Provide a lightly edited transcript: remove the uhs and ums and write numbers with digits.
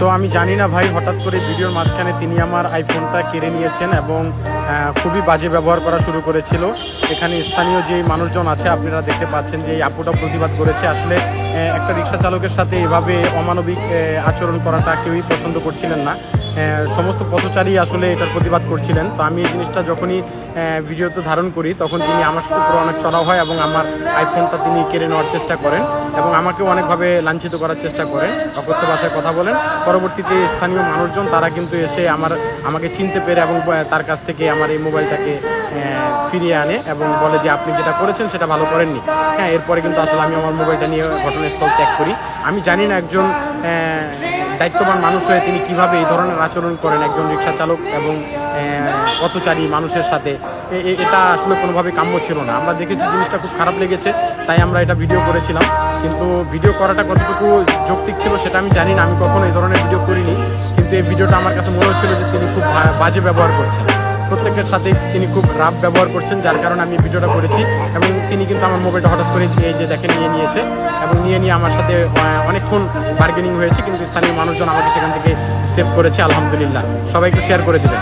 তো আমি জানি না ভাই, হঠাৎ করে ভিডিওর মাঝখানে তিনি আমার আইফোনটা কেড়ে নিয়েছেন এবং খুবই বাজে ব্যবহার করা শুরু করেছিল। এখানে স্থানীয় যে মানুষজন আছে আপনারা দেখতে পাচ্ছেন যে এই আপুটা প্রতিবাদ করেছে। আসলে একটা রিক্সা চালকের সাথে এভাবে অমানবিক আচরণ করাটা কেউই পছন্দ করছিলেন না। সমস্ত পথচারী আসলে এটার প্রতিবাদ করছিলেন। তো আমি এই জিনিসটা যখনই ভিডিওতে ধারণ করি তখন তিনি আমার সাথে পুরো অনেক চড়াও হয় এবং আমার আইফোনটা তিনি কেড়ে নেওয়ার চেষ্টা করেন এবং আমাকেও অনেকভাবে লাঞ্ছিত করার চেষ্টা করেন, অকথ্য ভাষায় কথা বলেন। পরবর্তীতে স্থানীয় মানুষজন তারা কিন্তু এসে আমাকে চিনতে পেরে এবং তার কাছ থেকে আমার এই মোবাইলটাকে ফিরিয়ে আনে এবং বলে যে আপনি যেটা করেছেন সেটা ভালো করেননি। হ্যাঁ, এরপরে কিন্তু আসলে আমি আমার মোবাইলটা নিয়ে ঘটনাস্থল ত্যাগ করি। আমি জানি না একজন দায়িত্ববান মানুষ হয়ে তিনি কিভাবে এই ধরনের আচরণ করেন একজন রিক্সা চালক এবং পথচারী মানুষের সাথে। এটা আসলে কোনোভাবে কাম্য ছিল না। আমরা দেখেছি জিনিসটা খুব খারাপ লেগেছে, তাই আমরা এটা ভিডিও করেছিলাম। কিন্তু ভিডিও করাটা কতটুকু যৌক্তিক ছিল সেটা আমি জানি না, আমি কখনো এই ধরনের ভিডিও করিনি। কিন্তু এই ভিডিওটা আমার কাছে মনে হচ্ছিল যে তিনি খুব বাজে ব্যবহার করছেন, প্রত্যেকের সাথে তিনি খুব রাফ ব্যবহার করছেন, যার কারণে আমি ভিডিওটা করেছি। এবং তিনি কিন্তু আমার মোবাইলটা হঠাৎ করে এই যে দেখে নিয়ে নিয়েছে এবং নিয়ে আমার সাথে অনেকক্ষণ বার্গেনিং হয়েছে, কিন্তু স্থানীয় মানুষজন আমাকে সেখান থেকে সেভ করেছে। আলহামদুলিল্লাহ। সবাই একটু শেয়ার করে দিবেন।